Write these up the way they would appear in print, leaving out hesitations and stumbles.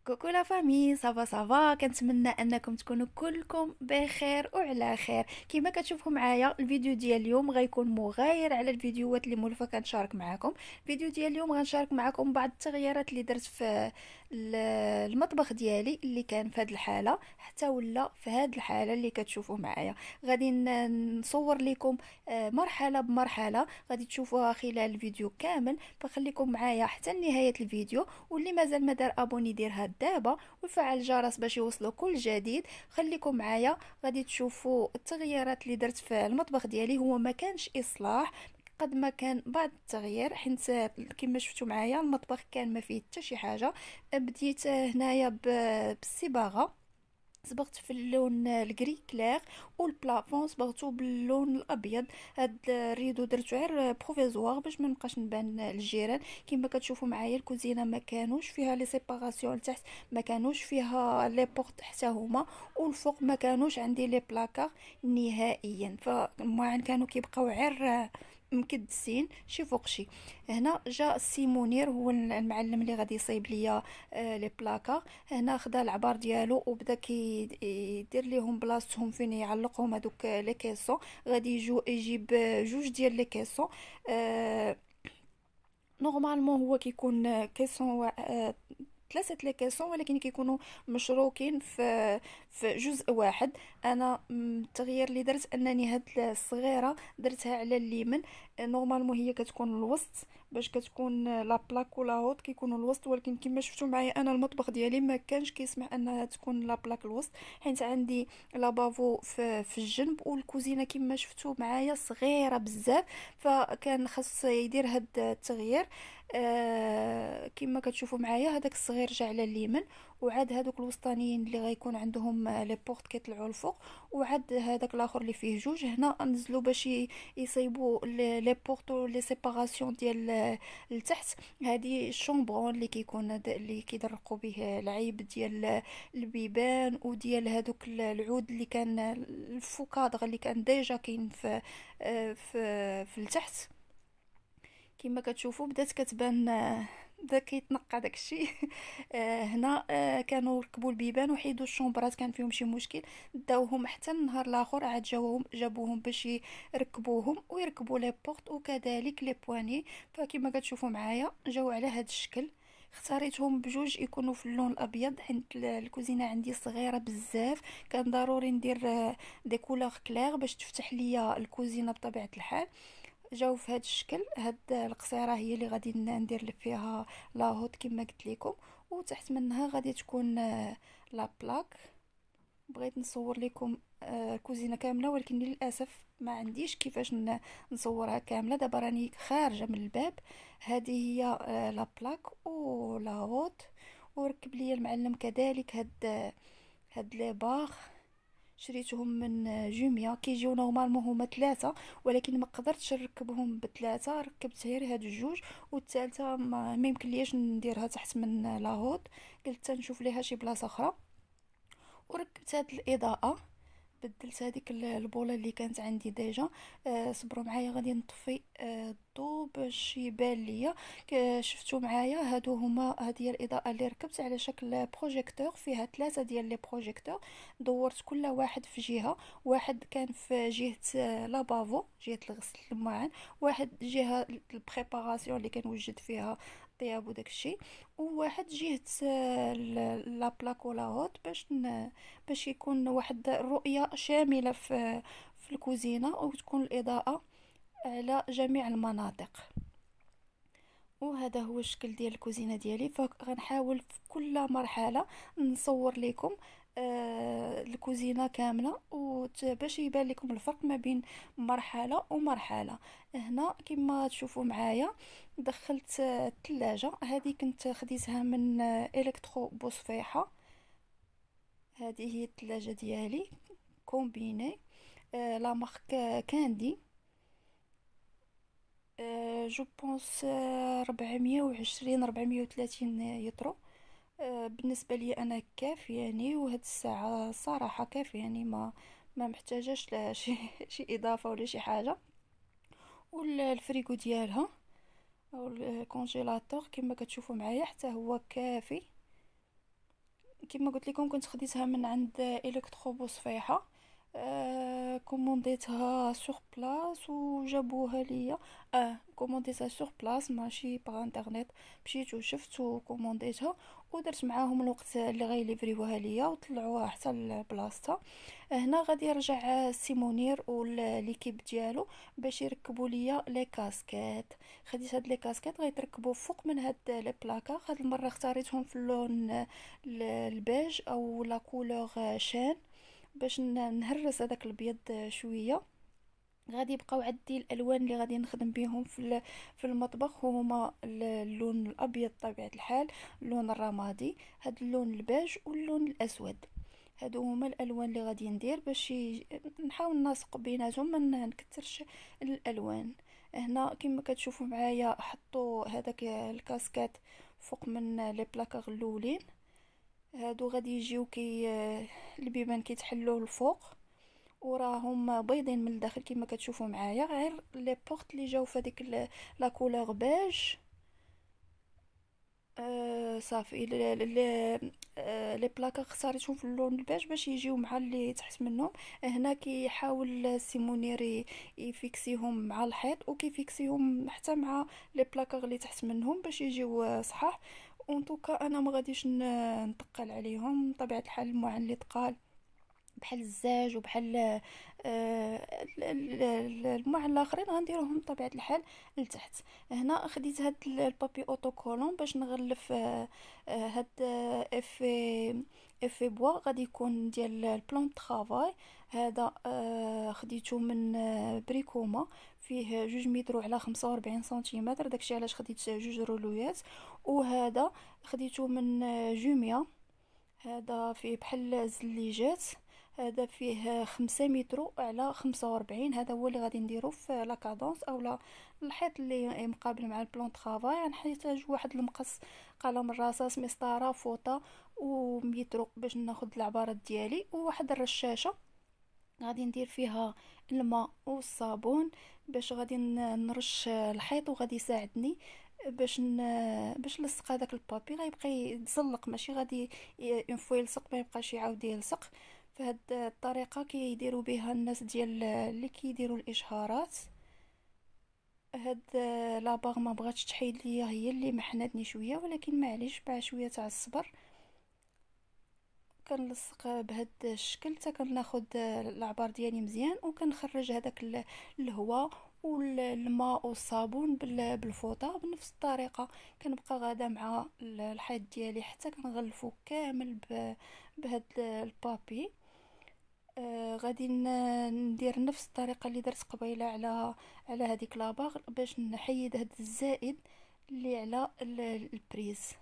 كوكو لا فامي، صافا كنتمنى انكم تكونوا كلكم بخير وعلى خير. كما كتشوفوا معايا الفيديو ديال اليوم غيكون مغاير على الفيديوهات اللي مولفه كنشارك معكم. الفيديو ديال اليوم غنشارك معكم بعض التغييرات اللي درت في ال- المطبخ ديالي اللي كان في هذه الحاله حتى ولا في هذه الحاله اللي كتشوفوا معايا. غادي نصور لكم مرحله بمرحله، غادي تشوفوها خلال الفيديو كامل، فخليكم معايا حتى نهايه الفيديو. واللي مازال ما دار ابوني ديرها دابا وفعل الجرس باش يوصلوا كل جديد. خليكم معايا، غادي تشوفوا التغييرات اللي درت في المطبخ ديالي. هو ما كانش اصلاح قد ما كان بعض التغيير، حيت كما شفتوا معايا المطبخ كان ما فيه حتى شي حاجه. بديت هنايا بالصباغه، صبغت في اللون الكري كلير، والبلافون صبغته باللون الابيض. هاد الريدو درتو غير بروفيزوار باش ما نبقاش نبان للجيران. كما كتشوفوا معايا الكوزينه ما كانوش فيها لي سيباراسيون لتحت، ما كانوش فيها لي بورت حتى هما، والفوق ما كانوش عندي لي بلاكار نهائيا، فما كانوا كيبقاو غير مكدسين شي فوق شي. هنا جا السي منير هو المعلم اللي غادي يصايب ليا لي بلاكار. هنا خدا العبار ديالو وبدا يدير ليهم بلاصتهم فين يعلقهم هذوك لي كيسون. غادي يجيب جوج ديال لي كيسون. آه نورمالمون هو كيكون كيسون ثلاثة لي كيسون، ولكن كيكونوا مشروكين في جزء واحد. انا التغيير اللي درت انني هاد الصغيره درتها على اليمين. نورمالمون هي كتكون الوسط باش كتكون لا بلاك ولا هوت كيكونوا الوسط، ولكن كما شفتوا معايا انا المطبخ ديالي ما كانش كيسمح انها تكون لا بلاك الوسط، حيت عندي لابافو في الجنب، والكوزينه كما شفتوا معايا صغيره بزاف، فكان خاص يدير هاد التغيير. كما كتشوفوا معايا هذاك الصغير جا على اليمين، وعاد هذوك الوسطانيين اللي غيكون عندهم لي بورت كيطلعوا الفوق، وعاد هذاك الاخر اللي فيه جوج هنا نزلوا باش يصيبوا لي بورت لي سيباراسيون ديال التحت. هذه الشومبرون اللي كيكون اللي كيدرقوا به العيب ديال البيبان وديال هذوك العود اللي كان الفوكادغ اللي كان ديجا كاين في التحت. كما كتشوفوا بدات كتبان بدا كيتنقى داكشي. هنا كانوا ركبوا البيبان وحيدوا الشومبرات كان فيهم شي مشكل، داوهم حتى النهار الاخر عاد جابوهم باش يركبوهم ويركبوا لي بورت وكذلك لي بواني. فكما كتشوفوا معايا جاو على هذا الشكل. اختاريتهم بجوج يكونوا في اللون الابيض حيت الكوزينه عندي صغيره بزاف، كان ضروري ندير دي كولور كلير باش تفتح ليا الكوزينه بطبيعه الحال. جاو في هذا الشكل. هاد القصيره هي اللي غادي ندير فيها لاهوت كما قلت لكم، وتحت منها غادي تكون لا بلاك. بغيت نصور لكم الكوزينه كامله، ولكن للاسف ما عنديش كيفاش نصورها كامله. دابا راني خارجه من الباب. هذه هي لا بلاك ولاهوت. وركب لي المعلم كذلك هاد لي باغ، شريتهم من جوميا. كيجيو نورمالمون هما ثلاثة، ولكن ما قدرتش نركبهم بثلاثة، ركبت غير هاد الجوج، والثالثة ما يمكن ليش نديرها تحت من لاهوت، قلت نشوف ليها شي بلاصة اخرى. وركبت هاد الاضاءة، بدلت هذيك البوله اللي كانت عندي ديجا. صبروا معايا غادي نطفي الضو باش يبان ليا. شفتوا معايا هذه هي الاضاءه اللي ركبت على شكل بروجيكتور، فيها ثلاثه ديال لي بروجيكتور. دورت كل واحد في جهه، واحد كان في جهه لابافو جهه الغسل الماعن، واحد جهه البريباراسيون اللي كنوجد فيها الطياب وداكشي، وواحد جهه لا بلاك ولا هوت باش يكون واحد الرؤية شاملة في الكوزينة، وتكون الإضاءة على جميع المناطق. وهذا هو الشكل ديال الكوزينة ديالي. فغنحاول في كل مرحلة نصور لكم الكوزينة كاملة باش يبان لكم الفرق ما بين مرحلة ومرحلة. هنا كما تشوفوا معايا دخلت الثلاجة. هذه كنت خديتها من الكترو بوصفيحة. هذه هي الثلاجة ديالي كومبيني، لا مارك كاندي. جو بونس 420 430 يطرو. بالنسبة لي أنا كافياني، وهاد الساعة صراحة كافياني، ما محتاجاش لا شي إضافة ولا شي حاجة. والفريغو ديالها أو الكونجيلاتور كما كتشوفوا معايا حتى هو كافي. كما قلت لكم كنت خديتها من عند الكترو بوصفيحه. كومونديتها سور بلاص وجابوها ليا. كومونديتها سور بلاص ماشي باغ انترنت. مشيت وشفت وكومونديتها ودرت معاهم الوقت اللي غيليفريوها ليا وطلعوها حتى لبلاصتها. هنا غادي يرجع سي منير وليكيب ديالو باش يركبوا ليا لي كاسكيت. خديت هاد لي كاسكيت غيتركبوا فوق من هاد لي بلاكا. هاد المره اختاريتهم في اللون البيج او لا كولور شان باش نهرس هذاك الابيض شويه. غادي يبقاو عندي الالوان اللي غادي نخدم بهم في المطبخ هما اللون الابيض طبيعه الحال، اللون الرمادي، هاد اللون البيج واللون الاسود. هادو هما الالوان اللي غادي ندير باش نحاول ننسق بيناتهم ما نكثرش الالوان. هنا كما كتشوفوا معايا حطوا هذاك الكاسكات فوق من لي بلاكاغ الاولين. هادو غادي يجيو البيبان كيتحلوا الفوق وراهم بيضين من الداخل كما كتشوفوا معايا، غير لي بورت اللي جاو في هذيك لا كولور بيج. صافي لي بلاكا اختاريتهم في اللون البيج باش يجيو مع اللي تحت منهم. هنا كيحاول سيمونيري يفيكسيهم مع الحيط وكيفيكسيهم حتى مع لي بلاكا اللي تحت منهم باش يجيو صحاح. اون توكا انا ما غاديش نتقل عليهم بطبيعه الحال. المعن اللي تقال بحال الزاج وبحال المعن الاخرين غنديروهم بطبيعه الحال لتحت. هنا خديت هاد البابي اوتوكولون باش نغلف هاد افي بوا غادي يكون ديال البلان طرافاي. هذا خديته من بريكوما، فيه 2 متر على 45 سنتيمتر، داكشي علاش خديت 2 رولويات. وهذا خديته من جوميا، هذا فيه بحال الزليجات. هذا فيه 5 متر على 45. هذا هو اللي غادي نديرو في لاكادونس او لا الحيط اللي مقابل مع البلون طرافاي. غنحتاج واحد المقص، قلم الرصاص، مسطره، فوطه وميترو باش ناخد العبارات ديالي، وواحد الرشاشه غادي ندير فيها الماء والصابون باش غادي نرش الحيط، وغادي يساعدني باش نلصق هذاك البابي. غيبقى يتزلق ماشي غادي اون فوا يلصق ما يبقاش يعاود يلصق. فهاد الطريقه كيديروا بها الناس ديال اللي كيديروا الاشهارات. هاد لاباغ ما بغاتش تحيد ليا، هي اللي محنتني شويه، ولكن معليش مع شويه تاع الصبر كنلصق بهذا الشكل حتى كناخد العبار ديالي مزيان وكنخرج هذاك الهواء والماء والصابون بالفوطه. بنفس الطريقه كنبقى غادا مع الحيط ديالي حتى كنغلفو كامل بهذا البابي. غادي ندير نفس الطريقه اللي درت قبيله على هذيك لاباغ باش نحيد هذا الزائد اللي على البريز.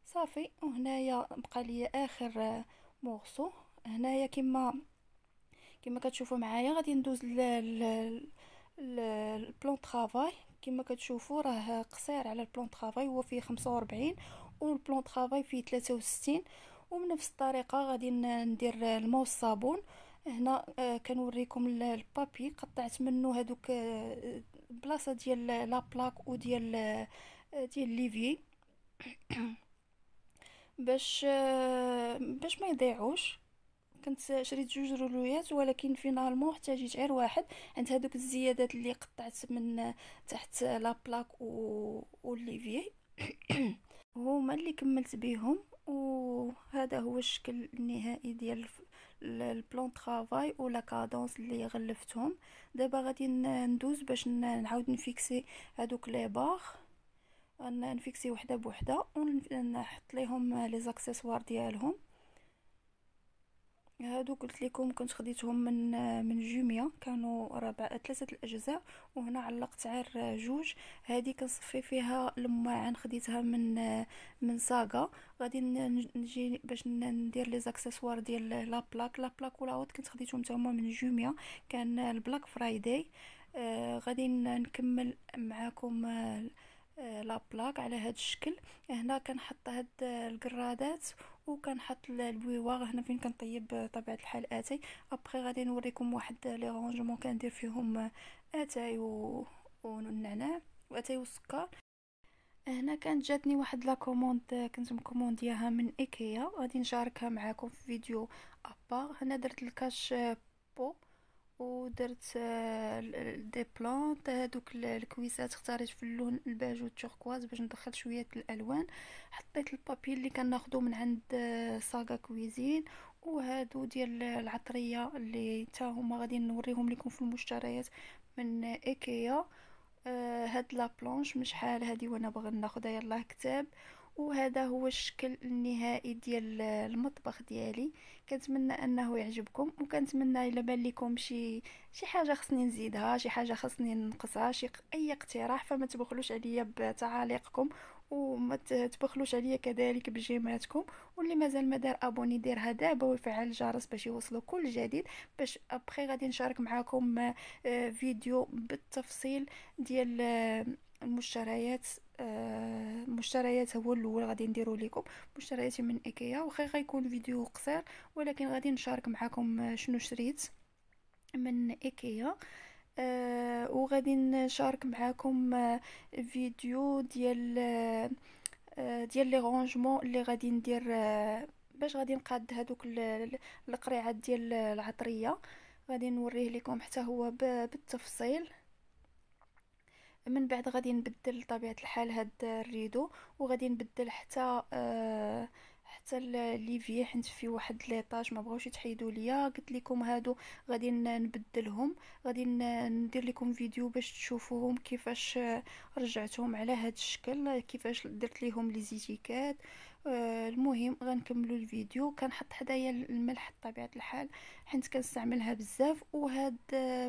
صافي. وهنايا بقى لي اخر مورسو. هنايا كما كتشوفوا معايا غادي ندوز البلون طرافاي. كما كتشوفوا راه قصير على البلون طرافاي، هو فيه 45 والبلون طرافاي فيه 63. وبنفس الطريقه غادي ندير الماء والصابون. هنا كنوريكم البابي قطعت منه هذوك بلاصه ديال لا بلاك وديال ديال ليفي باش ما يضيعوش. كنت شريت 2 رولويات ولكن فينالمون احتاجيت غير واحد عند هذوك الزيادات اللي قطعت من تحت لا بلاك والليفي. هما اللي كملت بهم. وهذا هو الشكل النهائي ديال البلون طرافاي ولا كادونس اللي غلفتهم. دابا غادي ندوز باش نعاود نفيكسي هذوك لي بار، نفيكسي وحده بوحده ونحط ليهم لي زاكسيسوار ديالهم. هادو قلت لكم كنت خديتهم من جوميا، كانوا 3 الاجزاء، وهنا علقت غير 2. هذه كنصفي فيها الماعن خديتها من ساغا. غادي نجي باش ندير لي زاكسيسوار ديال لا بلاك ولا هوت كنت خديتهم تما من جوميا، كان البلاك فرايداي. غادي نكمل معاكم لا بلاك على هذا الشكل. هنا كنحط هاد القرادات وكنحط البويواغ هنا فين كنطيب بطبيعه الحال اتاي. ابخي غادي نوريكم واحد لي رونجمون كندير فيهم اتاي والنعناع واتاي والسكر. هنا كانت جاتني واحد لا كوموند، كنت مكوموندياها من ايكيا، غادي نشاركها معاكم في فيديو ابار. هنا درت الكاش بو، ودرت دي بلانت هادوك الكويسات، اختاريت في اللون الباج والتوركواز باش ندخل شويه الالوان. حطيت البابي اللي كناخدو من عند ساغا كويزين، وهادو ديال العطريه اللي تا هما غادي نوريهم لكم في المشتريات من ايكيا. هاد لا بلونش من شحال هادي وانا باغا ناخدها، يلاه كتاب. وهذا هو الشكل النهائي ديال المطبخ ديالي. كنتمنى انه يعجبكم، وكنتمنى الا بان لكم شي حاجه خصني نزيدها، شي حاجه خصني ننقصها، اي اقتراح، فما تبخلوش عليا بتعاليقكم، وما تبخلوش عليا كذلك بجيماتكم. واللي مازال ما دار ابوني ديرها دابا ويفعل الجرس باش يوصلوا كل جديد، باش ابخي غادي نشارك معكم فيديو بالتفصيل ديال المشتريات. المشتريات هو الاول غادي نديرو لكم مشترياتي من ايكيا، وخا غيكون فيديو قصير ولكن غادي نشارك معكم شنو شريت من ايكيا. وغادي نشارك معكم فيديو ديال لي رونجمون اللي غادي ندير، باش غادي نقاد هذوك القريعات ديال العطريه. غادي نوريه لكم حتى هو بالتفصيل. من بعد غادي نبدل طبيعة الحال هاد الريدو، وغادي نبدل حتى ليفي، حيت في واحد ليطاج ما بغاوش يتحيدوا ليا. قلت لكم هادو غادي نبدلهم، غادي ندير لكم فيديو باش تشوفوهم كيفاش رجعتهم على هاد الشكل، كيفاش درت ليهم لي زيتيكات. المهم غنكملوا الفيديو. كنحط حدايا الملح بطبيعه الحال حيت كنستعملها بزاف. وهاد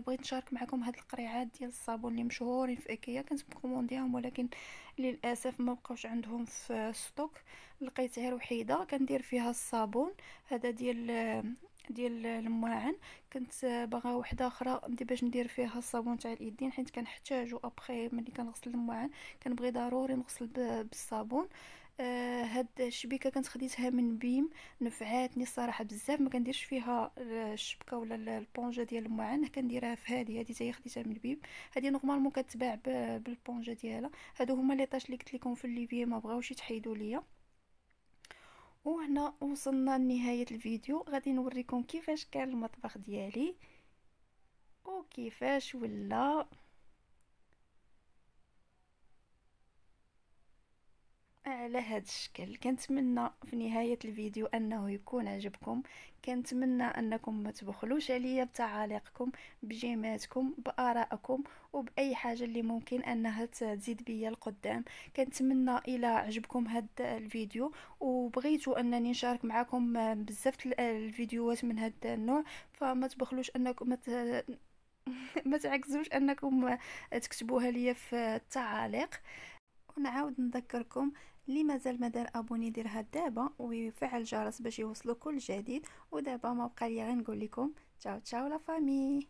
بغيت نشارك معكم هاد القريعات ديال الصابون اللي مشهورين في ايكيا، كنت مكومونديهم ولكن للاسف ما بقاوش عندهم في ستوك. لقيت غير وحيده كندير فيها الصابون هذا ديال الماعن. كنت باغا وحده اخرى باش ندير فيها الصابون تاع اليدين، حيت كنحتاجو ابخي ملي كنغسل الماعن كنبغي ضروري نغسل بالصابون. هاد الشبيكه كنت خديتها من بيم، نفعاتني الصراحه بزاف. ما كنديرش فيها الشبكه ولا البونجه ديال الماعن، كنديرها في هذه تاهي خديتها من بيم. هذه نورمالمون كتباع بالبونجه ديالها. هادو هما لي طاش اللي قلت لكم في الليفي ما بغاوش يتحيدوا ليا. وهنا وصلنا لنهايه الفيديو. غادي نوريكم كيفاش كان المطبخ ديالي وكيفاش ولا على هذا الشكل. كنتمنى في نهاية الفيديو انه يكون عجبكم. كنتمنى انكم ما تبخلوش عليا بتعاليقكم، بجيماتكم، بارائكم، وباي حاجة اللي ممكن انها تزيد بيا القدام. كنتمنى الى عجبكم هذا الفيديو وبغيتوا انني نشارك معكم بزاف الفيديوهات من هذا النوع، فما تبخلوش انكم ما تعكزوش انكم تكتبوها ليا في التعاليق. ونعاود نذكركم اللي مازال ما دار ابوني يديرها دابا ويفعل الجرس باش يوصلو كل جديد. ودابا ما بقى لي غير نقول لكم تشاو تشاو لا فامي.